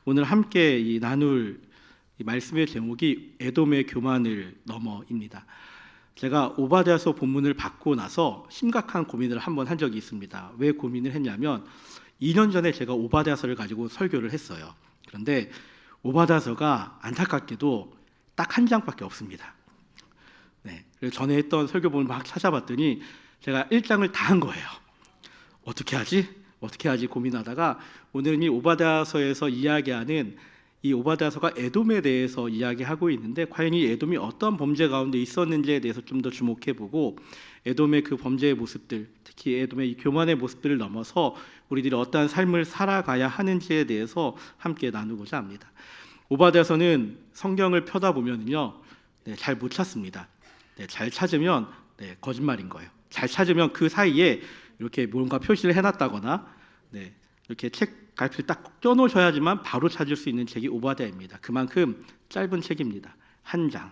오늘 함께 나눌 이 말씀의 제목이 에돔의 교만을 넘어입니다. 제가 오바댜서 본문을 받고 나서 심각한 고민을 한번 한 적이 있습니다. 왜 고민을 했냐면 2년 전에 제가 오바댜서를 가지고 설교를 했어요. 그런데 오바댜서가 안타깝게도 딱 한 장밖에 없습니다. 그래서 전에 했던 설교본을 막 찾아봤더니 제가 1장을 다 한 거예요. 어떻게 하지 고민하다가 오늘은 이 오바댜서에서 이야기하는 이 오바댜서가 에돔에 대해서 이야기하고 있는데 과연 이 에돔이 어떤 범죄 가운데 있었는지에 대해서 좀 더 주목해보고 에돔의 그 범죄의 모습들, 특히 에돔의 이 교만의 모습들을 넘어서 우리들이 어떠한 삶을 살아가야 하는지에 대해서 함께 나누고자 합니다. 오바댜서는 성경을 펴다 보면요, 잘 못 찾습니다. 잘 찾으면 거짓말인 거예요. 잘 찾으면 그 사이에 이렇게 뭔가 표시를 해놨다거나 이렇게 책 갈피를 딱 껴놓으셔야지만 바로 찾을 수 있는 책이 오바댜입니다. 그만큼 짧은 책입니다. 한 장.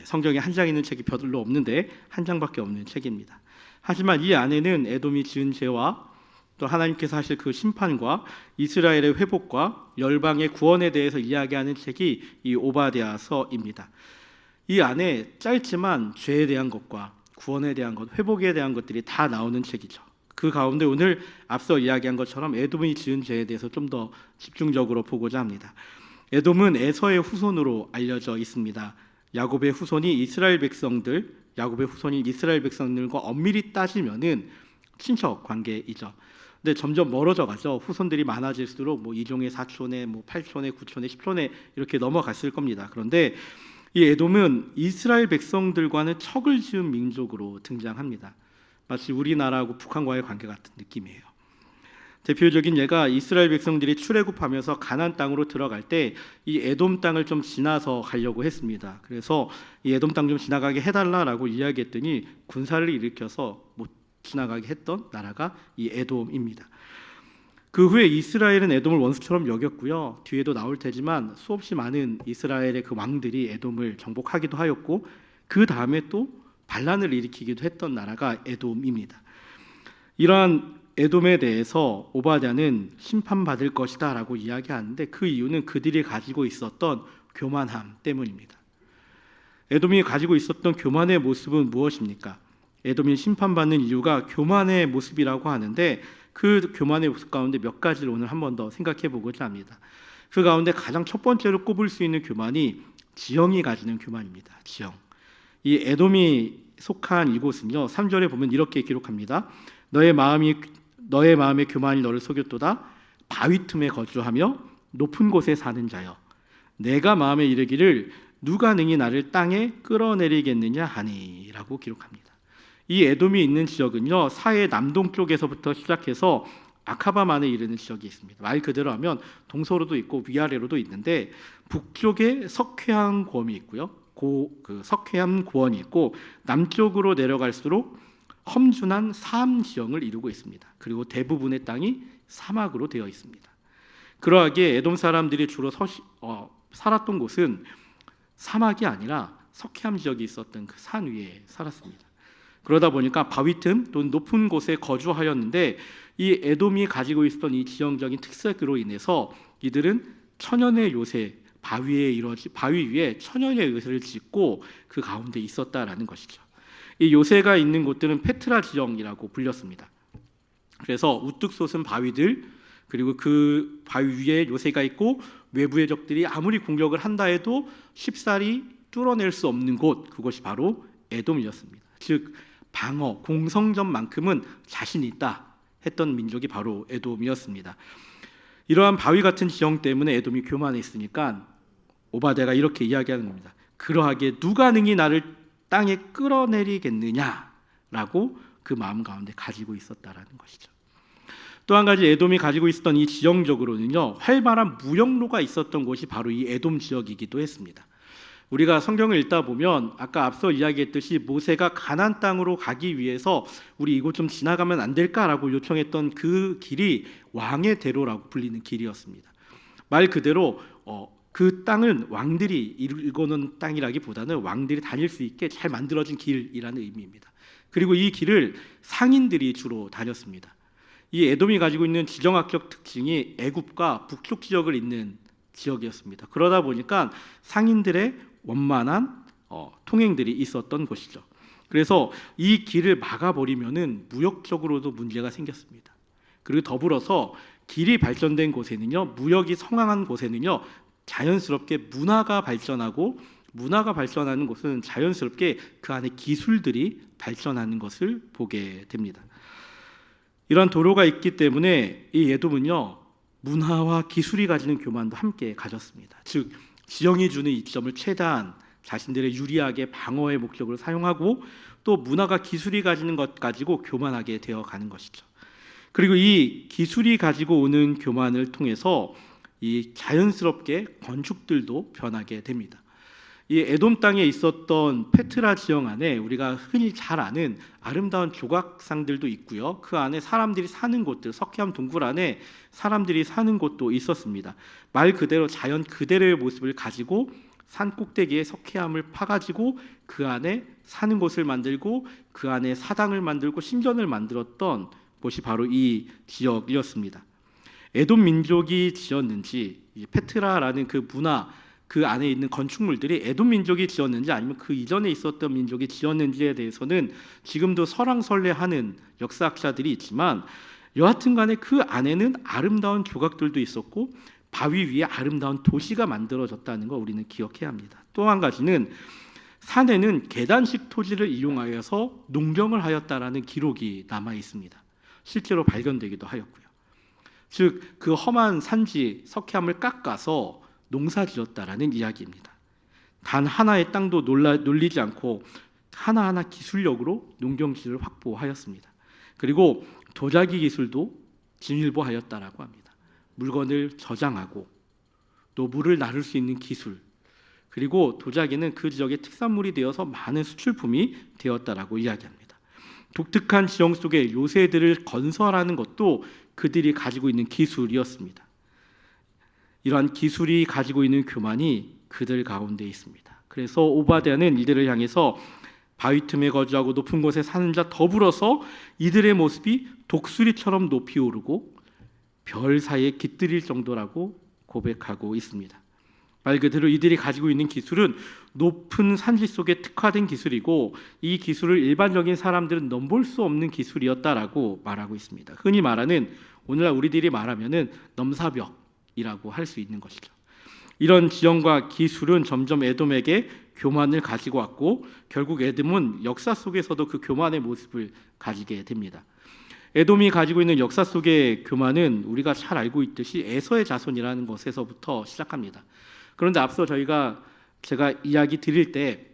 성경에 한 장 있는 책이 별로 없는데 한 장밖에 없는 책입니다. 하지만 이 안에는 에돔이 지은 죄와 또 하나님께서 하실 그 심판과 이스라엘의 회복과 열방의 구원에 대해서 이야기하는 책이 이 오바댜서입니다. 이 안에 짧지만 죄에 대한 것과 구원에 대한 것, 회복에 대한 것들이 다 나오는 책이죠. 그 가운데 오늘 앞서 이야기한 것처럼 에돔이 지은 죄에 대해서 좀 더 집중적으로 보고자 합니다. 에돔은 에서의 후손으로 알려져 있습니다. 야곱의 후손이 이스라엘 백성들과 엄밀히 따지면은 친척 관계이죠. 근데 점점 멀어져 가죠. 후손들이 많아질수록 뭐 2종의 4촌에 뭐 8촌에 9촌에 10촌에 이렇게 넘어갔을 겁니다. 그런데 이 에돔은 이스라엘 백성들과는 척을 지은 민족으로 등장합니다. 마치 우리나라하고 북한과의 관계 같은 느낌이에요. 대표적인 예가 이스라엘 백성들이 출애굽하면서 가나안 땅으로 들어갈 때 이 에돔 땅을 좀 지나서 가려고 했습니다. 그래서 이 에돔 땅 좀 지나가게 해달라라고 이야기했더니 군사를 일으켜서 못 지나가게 했던 나라가 이 에돔입니다. 그 후에 이스라엘은 에돔을 원수처럼 여겼고요. 뒤에도 나올 테지만 수없이 많은 이스라엘의 그 왕들이 에돔을 정복하기도 하였고 그 다음에 또 반란을 일으키기도 했던 나라가 에돔입니다. 이러한 에돔에 대해서 오바댜는 심판받을 것이다 라고 이야기하는데 그 이유는 그들이 가지고 있었던 교만함 때문입니다. 에돔이 가지고 있었던 교만의 모습은 무엇입니까? 에돔이 심판받는 이유가 교만의 모습이라고 하는데 그 교만의 모습 가운데 몇 가지를 오늘 한 번 더 생각해 보고자 합니다. 그 가운데 가장 첫 번째로 꼽을 수 있는 교만이 지형이 가지는 교만입니다. 지형. 이 에돔이 속한 이곳은요, 3절에 보면 이렇게 기록합니다. 너의 마음의 교만이 너를 속였도다. 바위 틈에 거주하며 높은 곳에 사는 자여, 내가 마음에 이르기를 누가 능히 나를 땅에 끌어내리겠느냐 하니라고 기록합니다. 이 에돔이 있는 지역은요, 사해 남동쪽에서부터 시작해서 아카바만에 이르는 지역이 있습니다. 말 그대로 하면 동서로도 있고 위아래로도 있는데 북쪽에 석회암 고원이 있고요. 그 석회암 고원이 있고 남쪽으로 내려갈수록 험준한 사암 지형을 이루고 있습니다. 그리고 대부분의 땅이 사막으로 되어 있습니다. 그러하기에 에돔 사람들이 주로 살았던 곳은 사막이 아니라 석회암 지역이 있었던 그 산 위에 살았습니다. 그러다 보니까 바위 틈 또는 높은 곳에 거주하였는데 이 에돔이 가지고 있었던 이 지형적인 특색으로 인해서 이들은 천연의 요새, 바위 위에 천연의 요새를 짓고 그 가운데 있었다라는 것이죠. 이 요새가 있는 곳들은 페트라 지형이라고 불렸습니다. 그래서 우뚝 솟은 바위들, 그리고 그 바위 위에 요새가 있고 외부의 적들이 아무리 공격을 한다 해도 쉽사리 뚫어낼 수 없는 곳, 그것이 바로 에돔이었습니다. 즉 방어, 공성전만큼은 자신 있다 했던 민족이 바로 에돔이었습니다. 이러한 바위 같은 지형 때문에 에돔이 교만했으니까 오바댜가 이렇게 이야기하는 겁니다. 그러하기에 누가 능히 나를 땅에 끌어내리겠느냐라고 그 마음 가운데 가지고 있었다라는 것이죠. 또 한 가지 에돔이 가지고 있었던 이 지형적으로는요, 활발한 무역로가 있었던 곳이 바로 이 에돔 지역이기도 했습니다. 우리가 성경을 읽다 보면 아까 앞서 이야기했듯이 모세가 가나안 땅으로 가기 위해서 우리 이곳 좀 지나가면 안 될까라고 요청했던 그 길이 왕의 대로라고 불리는 길이었습니다. 말 그대로 그 땅은 왕들이 일궈놓은 땅이라기보다는 왕들이 다닐 수 있게 잘 만들어진 길이라는 의미입니다. 그리고 이 길을 상인들이 주로 다녔습니다. 이 에돔이 가지고 있는 지정학적 특징이 애굽과 북쪽 지역을 잇는 지역이었습니다. 그러다 보니까 상인들의 원만한 통행들이 있었던 곳이죠. 그래서 이 길을 막아버리면은 무역적으로도 문제가 생겼습니다. 그리고 더불어서 길이 발전된 곳에는요, 무역이 성황한 곳에는요, 자연스럽게 문화가 발전하고, 문화가 발전하는 곳은 자연스럽게 그 안에 기술들이 발전하는 것을 보게 됩니다. 이런 도로가 있기 때문에 이 에돔은요, 문화와 기술이 가지는 교만도 함께 가졌습니다. 즉 지형이 주는 이점을 최대한 자신들의 유리하게 방어의 목적으로 사용하고, 또 문화가 기술이 가지는 것 가지고 교만하게 되어가는 것이죠. 그리고 이 기술이 가지고 오는 교만을 통해서 이 자연스럽게 건축들도 변하게 됩니다. 이 에돔 땅에 있었던 페트라 지형 안에 우리가 흔히 잘 아는 아름다운 조각상들도 있고요. 그 안에 사람들이 사는 곳들, 석회암 동굴 안에 사람들이 사는 곳도 있었습니다. 말 그대로 자연 그대로의 모습을 가지고 산 꼭대기에 석회암을 파가지고 그 안에 사는 곳을 만들고 그 안에 사당을 만들고 신전을 만들었던 곳이 바로 이 지역이었습니다. 에돔 민족이 지었는지, 페트라라는 그 문화, 그 안에 있는 건축물들이 에돔 민족이 지었는지 아니면 그 이전에 있었던 민족이 지었는지에 대해서는 지금도 설왕설래하는 역사학자들이 있지만, 여하튼 간에 그 안에는 아름다운 조각들도 있었고 바위 위에 아름다운 도시가 만들어졌다는 거 우리는 기억해야 합니다. 또 한 가지는 산에는 계단식 토지를 이용하여서 농경을 하였다라는 기록이 남아 있습니다. 실제로 발견되기도 하였고요. 즉 그 험한 산지 석회암을 깎아서 농사지었다라는 이야기입니다. 단 하나의 땅도 놀리지 않고 하나하나 기술력으로 농경지를 확보하였습니다. 그리고 도자기 기술도 진일보하였다라고 합니다. 물건을 저장하고 또 물을 나를 수 있는 기술, 그리고 도자기는 그 지역의 특산물이 되어서 많은 수출품이 되었다라고 이야기합니다. 독특한 지형 속에 요새들을 건설하는 것도 그들이 가지고 있는 기술이었습니다. 이러한 기술이 가지고 있는 교만이 그들 가운데 있습니다. 그래서 오바댜는 이들을 향해서 바위 틈에 거주하고 높은 곳에 사는 자 더불어서 이들의 모습이 독수리처럼 높이 오르고 별 사이에 깃들일 정도라고 고백하고 있습니다. 말 그대로 이들이 가지고 있는 기술은 높은 산지 속에 특화된 기술이고, 이 기술을 일반적인 사람들은 넘볼 수 없는 기술이었다라고 말하고 있습니다. 흔히 말하는, 오늘날 우리들이 말하면은 넘사벽이라고 할 수 있는 것이죠. 이런 지형과 기술은 점점 에돔에게 교만을 가지고 왔고, 결국 에돔은 역사 속에서도 그 교만의 모습을 가지게 됩니다. 에돔이 가지고 있는 역사 속의 교만은 우리가 잘 알고 있듯이 에서의 자손이라는 것에서부터 시작합니다. 그런데 앞서 제가 이야기 드릴 때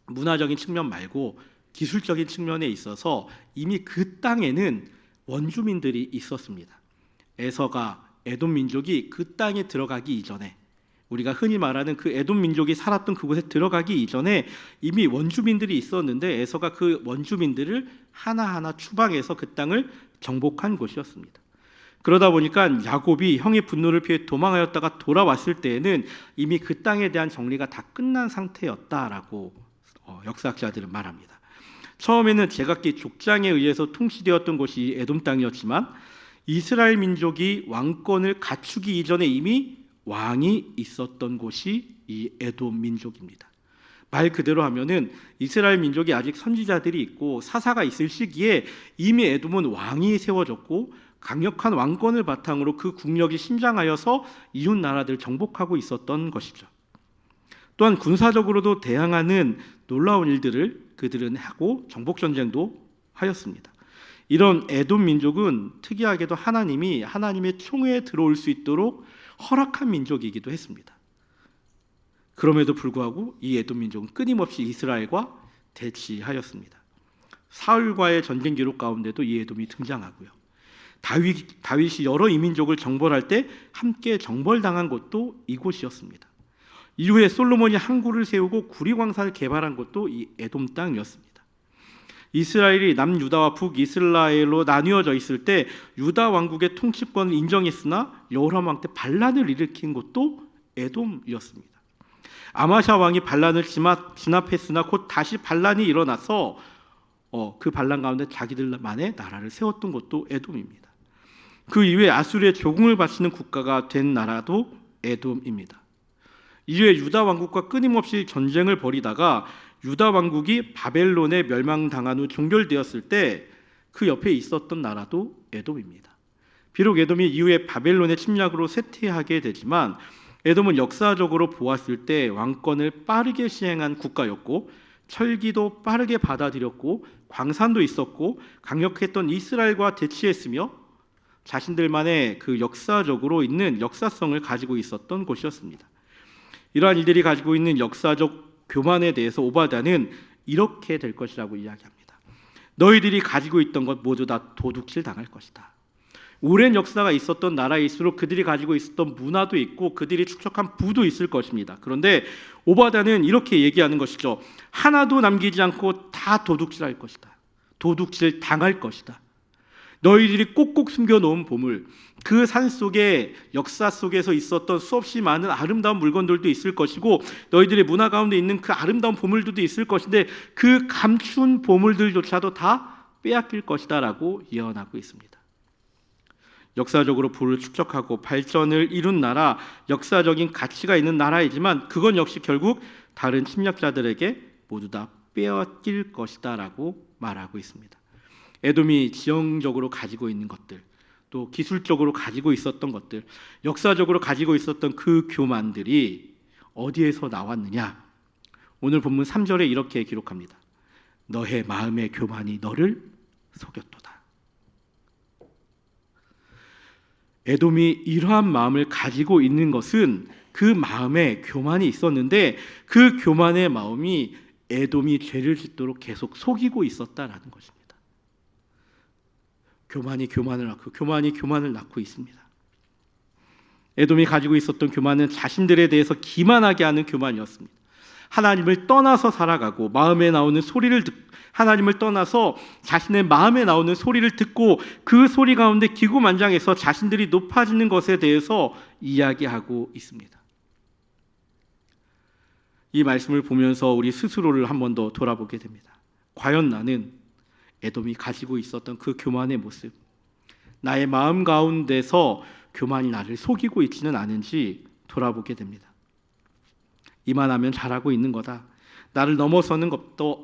문화적인 측면 말고 기술적인 측면에 있어서 이미 그 땅에는 원주민들이 있었습니다. 에서가 에돔 민족이 그 땅에 들어가기 이전에, 우리가 흔히 말하는 그 에돔 민족이 살았던 그곳에 들어가기 이전에 이미 원주민들이 있었는데, 에서가 그 원주민들을 하나하나 추방해서 그 땅을 정복한 곳이었습니다. 그러다 보니까 야곱이 형의 분노를 피해 도망하였다가 돌아왔을 때에는 이미 그 땅에 대한 정리가 다 끝난 상태였다라고 역사학자들은 말합니다. 처음에는 제각기 족장에 의해서 통치되었던 곳이 에돔 땅이었지만, 이스라엘 민족이 왕권을 갖추기 이전에 이미 왕이 있었던 곳이 이 에돔 민족입니다. 말 그대로 하면은 이스라엘 민족이 아직 선지자들이 있고 사사가 있을 시기에 이미 에돔은 왕이 세워졌고, 강력한 왕권을 바탕으로 그 국력이 신장하여서 이웃 나라들을 정복하고 있었던 것이죠. 또한 군사적으로도 대항하는 놀라운 일들을 그들은 하고 정복 전쟁도 하였습니다. 이런 에돔 민족은 특이하게도 하나님이 하나님의 총회에 들어올 수 있도록 허락한 민족이기도 했습니다. 그럼에도 불구하고 이 에돔 민족은 끊임없이 이스라엘과 대치하였습니다. 사울과의 전쟁 기록 가운데도 이 에돔이 등장하고요. 다윗이 여러 이민족을 정벌할 때 함께 정벌당한 곳도 이곳이었습니다. 이후에 솔로몬이 항구를 세우고 구리광산을 개발한 곳도 이 에돔 땅이었습니다. 이스라엘이 남유다와 북이스라엘로 나뉘어져 있을 때 유다 왕국의 통치권을 인정했으나 여호람 왕 때 반란을 일으킨 곳도 에돔이었습니다. 아마샤 왕이 반란을 진압했으나 곧 다시 반란이 일어나서 그 반란 가운데 자기들만의 나라를 세웠던 곳도 에돔입니다. 그 이후에 아수르의 조공을 바치는 국가가 된 나라도 에돔입니다. 이후에 유다 왕국과 끊임없이 전쟁을 벌이다가 유다 왕국이 바벨론에 멸망당한 후 종결되었을 때 그 옆에 있었던 나라도 에돔입니다. 비록 에돔이 이후에 바벨론의 침략으로 쇠퇴하게 되지만 에돔은 역사적으로 보았을 때 왕권을 빠르게 시행한 국가였고 철기도 빠르게 받아들였고 광산도 있었고 강력했던 이스라엘과 대치했으며 자신들만의 그 역사적으로 있는 역사성을 가지고 있었던 곳이었습니다. 이러한 일들이 가지고 있는 역사적 교만에 대해서 오바댜는 이렇게 될 것이라고 이야기합니다. 너희들이 가지고 있던 것 모두 다 도둑질 당할 것이다. 오랜 역사가 있었던 나라일수록 그들이 가지고 있었던 문화도 있고 그들이 축적한 부도 있을 것입니다. 그런데 오바댜는 이렇게 얘기하는 것이죠. 하나도 남기지 않고 다 도둑질할 것이다. 도둑질 당할 것이다. 너희들이 꼭꼭 숨겨놓은 보물, 그 산 속에 역사 속에서 있었던 수없이 많은 아름다운 물건들도 있을 것이고 너희들의 문화 가운데 있는 그 아름다운 보물들도 있을 것인데 그 감춘 보물들조차도 다 빼앗길 것이다 라고 예언하고 있습니다. 역사적으로 부를 축적하고 발전을 이룬 나라, 역사적인 가치가 있는 나라이지만 그건 역시 결국 다른 침략자들에게 모두 다 빼앗길 것이다 라고 말하고 있습니다. 에돔이 지형적으로 가지고 있는 것들, 또 기술적으로 가지고 있었던 것들, 역사적으로 가지고 있었던 그 교만들이 어디에서 나왔느냐? 오늘 본문 3절에 이렇게 기록합니다. 너의 마음의 교만이 너를 속였도다. 에돔이 이러한 마음을 가지고 있는 것은 그 마음에 교만이 있었는데 그 교만의 마음이 에돔이 죄를 짓도록 계속 속이고 있었다라는 것입니다. 교만이 교만을 낳고 교만이 교만을 낳고 있습니다. 에돔이 가지고 있었던 교만은 자신들에 대해서 기만하게 하는 교만이었습니다. 하나님을 떠나서 살아가고 마음에 나오는 소리를 하나님을 떠나서 자신의 마음에 나오는 소리를 듣고 그 소리 가운데 기고만장해서 자신들이 높아지는 것에 대해서 이야기하고 있습니다. 이 말씀을 보면서 우리 스스로를 한 번 더 돌아보게 됩니다. 과연 나는 에돔이 가지고 있었던 그 교만의 모습, 나의 마음 가운데서 교만이 나를 속이고 있지는 않은지 돌아보게 됩니다. 이만하면 잘하고 있는 거다. 나를 넘어서는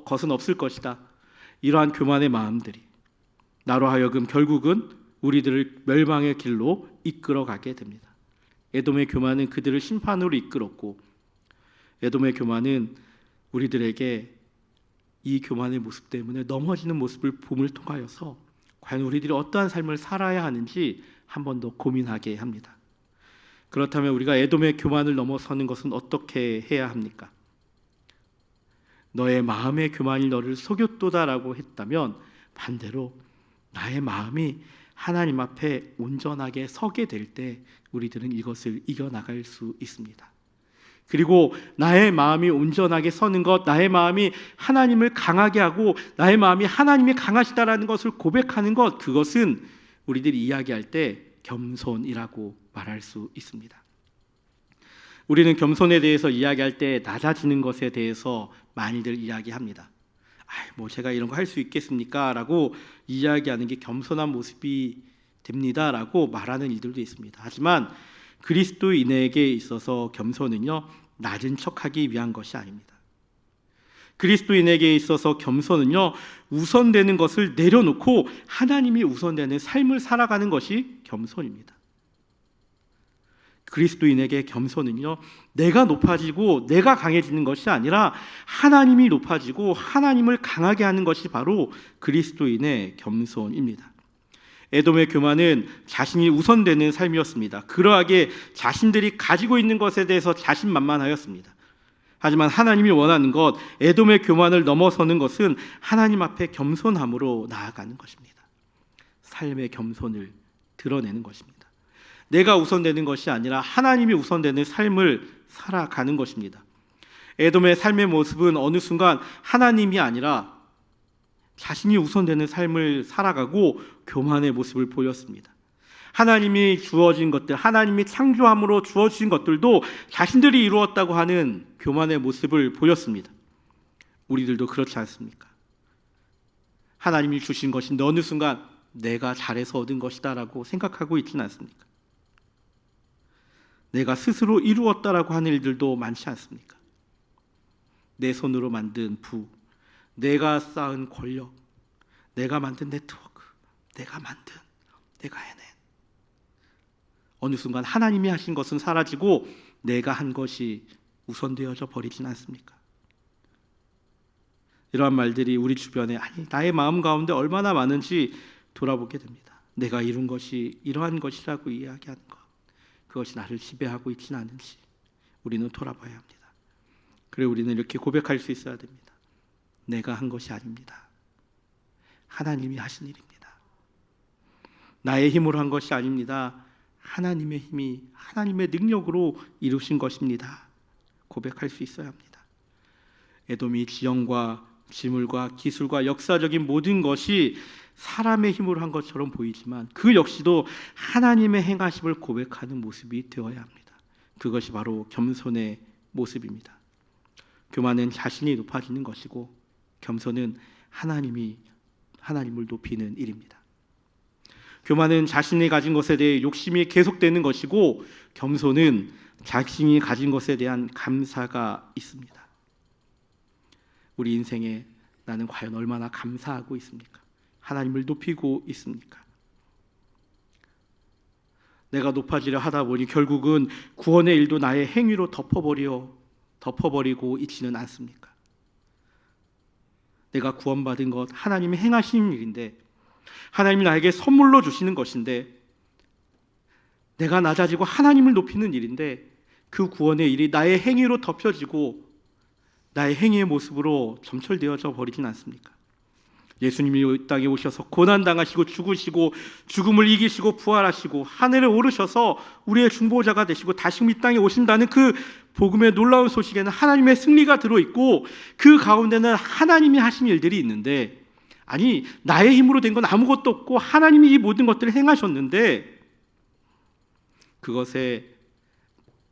것은 없을 것이다. 이러한 교만의 마음들이 나로 하여금 결국은 우리들을 멸망의 길로 이끌어가게 됩니다. 에돔의 교만은 그들을 심판으로 이끌었고 에돔의 교만은 우리들에게 이 교만의 모습 때문에 넘어지는 모습을 봄을 통하여서 과연 우리들이 어떠한 삶을 살아야 하는지 한 번 더 고민하게 합니다. 그렇다면 우리가 에돔의 교만을 넘어서는 것은 어떻게 해야 합니까? 너의 마음의 교만이 너를 속였도다라고 했다면 반대로 나의 마음이 하나님 앞에 온전하게 서게 될 때 우리들은 이것을 이겨나갈 수 있습니다. 그리고 나의 마음이 온전하게 서는 것, 나의 마음이 하나님을 강하게 하고 나의 마음이 하나님이 강하시다라는 것을 고백하는 것, 그것은 우리들이 이야기할 때 겸손이라고 말할 수 있습니다. 우리는 겸손에 대해서 이야기할 때 낮아지는 것에 대해서 많이들 이야기합니다. 뭐 제가 이런 거 할 수 있겠습니까? 라고 이야기하는 게 겸손한 모습이 됩니다라고 말하는 일들도 있습니다. 하지만 그리스도인에게 있어서 겸손은요, 낮은 척하기 위한 것이 아닙니다. 그리스도인에게 있어서 겸손은요, 우선되는 것을 내려놓고 하나님이 우선되는 삶을 살아가는 것이 겸손입니다. 그리스도인에게 겸손은요, 내가 높아지고 내가 강해지는 것이 아니라 하나님이 높아지고 하나님을 강하게 하는 것이 바로 그리스도인의 겸손입니다. 에돔의 교만은 자신이 우선되는 삶이었습니다. 그러하게 자신들이 가지고 있는 것에 대해서 자신만만하였습니다. 하지만 하나님이 원하는 것, 에돔의 교만을 넘어서는 것은 하나님 앞에 겸손함으로 나아가는 것입니다. 삶의 겸손을 드러내는 것입니다. 내가 우선되는 것이 아니라 하나님이 우선되는 삶을 살아가는 것입니다. 에돔의 삶의 모습은 어느 순간 하나님이 아니라 자신이 우선되는 삶을 살아가고 교만의 모습을 보였습니다. 하나님이 주어진 것들, 하나님이 창조함으로 주어진 것들도 자신들이 이루었다고 하는 교만의 모습을 보였습니다. 우리들도 그렇지 않습니까? 하나님이 주신 것인데 어느 순간 내가 잘해서 얻은 것이다라고 생각하고 있지는 않습니까? 내가 스스로 이루었다라고 하는 일들도 많지 않습니까? 내 손으로 만든 부, 내가 쌓은 권력, 내가 만든 네트워크, 내가 해낸 어느 순간 하나님이 하신 것은 사라지고 내가 한 것이 우선되어져 버리진 않습니까? 이러한 말들이 우리 주변에 나의 마음 가운데 얼마나 많은지 돌아보게 됩니다. 내가 이룬 것이 이러한 것이라고 이야기하는 것, 그것이 나를 지배하고 있지는 않은지 우리는 돌아봐야 합니다. 그래 우리는 이렇게 고백할 수 있어야 됩니다. 내가 한 것이 아닙니다. 하나님이 하신 일입니다. 나의 힘으로 한 것이 아닙니다. 하나님의 힘이 하나님의 능력으로 이루신 것입니다. 고백할 수 있어야 합니다. 에돔이 지형과 지물과 기술과 역사적인 모든 것이 사람의 힘으로 한 것처럼 보이지만 그 역시도 하나님의 행하심을 고백하는 모습이 되어야 합니다. 그것이 바로 겸손의 모습입니다. 교만은 자신이 높아지는 것이고 겸손은 하나님을 높이는 일입니다. 교만은 자신이 가진 것에 대해 욕심이 계속되는 것이고 겸손은 자신이 가진 것에 대한 감사가 있습니다. 우리 인생에 나는 과연 얼마나 감사하고 있습니까? 하나님을 높이고 있습니까? 내가 높아지려 하다 보니 결국은 구원의 일도 나의 행위로 덮어버리고 있지는 않습니까? 내가 구원받은 것 하나님이 행하신 일인데 하나님이 나에게 선물로 주시는 것인데 내가 낮아지고 하나님을 높이는 일인데 그 구원의 일이 나의 행위로 덮여지고 나의 행위의 모습으로 점철되어져 버리진 않습니까? 예수님이 이 땅에 오셔서 고난당하시고 죽으시고 죽음을 이기시고 부활하시고 하늘에 오르셔서 우리의 중보자가 되시고 다시금 이 땅에 오신다는 그 복음의 놀라운 소식에는 하나님의 승리가 들어있고 그 가운데는 하나님이 하신 일들이 있는데 나의 힘으로 된 건 아무것도 없고 하나님이 이 모든 것들을 행하셨는데 그것에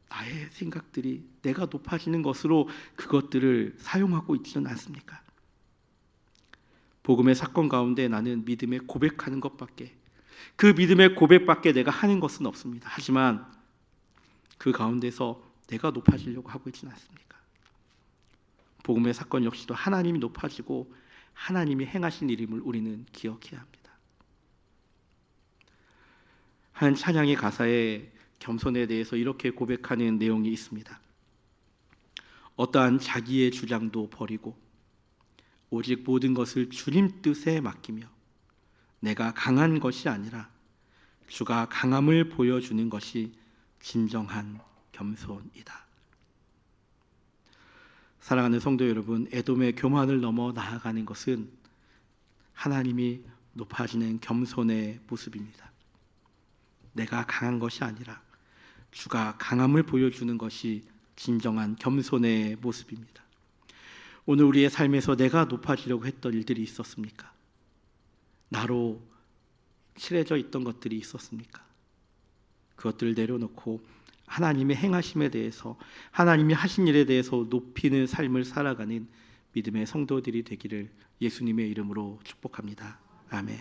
나의 생각들이 내가 높아지는 것으로 그것들을 사용하고 있지는 않습니까? 복음의 사건 가운데 나는 믿음의 고백하는 것밖에 그 믿음의 고백밖에 내가 하는 것은 없습니다. 하지만 그 가운데서 내가 높아지려고 하고 있지는 않습니까? 복음의 사건 역시도 하나님이 높아지고 하나님이 행하신 일임을 우리는 기억해야 합니다. 한 찬양의 가사에 겸손에 대해서 이렇게 고백하는 내용이 있습니다. 어떠한 자기의 주장도 버리고 오직 모든 것을 주님 뜻에 맡기며 내가 강한 것이 아니라 주가 강함을 보여주는 것이 진정한 겸손이다. 사랑하는 성도 여러분, 에돔의 교만을 넘어 나아가는 것은 하나님이 높아지는 겸손의 모습입니다. 내가 강한 것이 아니라 주가 강함을 보여주는 것이 진정한 겸손의 모습입니다. 오늘 우리의 삶에서 내가 높아지려고 했던 일들이 있었습니까? 나로 칠해져 있던 것들이 있었습니까? 그것들을 내려놓고 하나님의 행하심에 대해서 하나님이 하신 일에 대해서 높이는 삶을 살아가는 믿음의 성도들이 되기를 예수님의 이름으로 축복합니다. 아멘.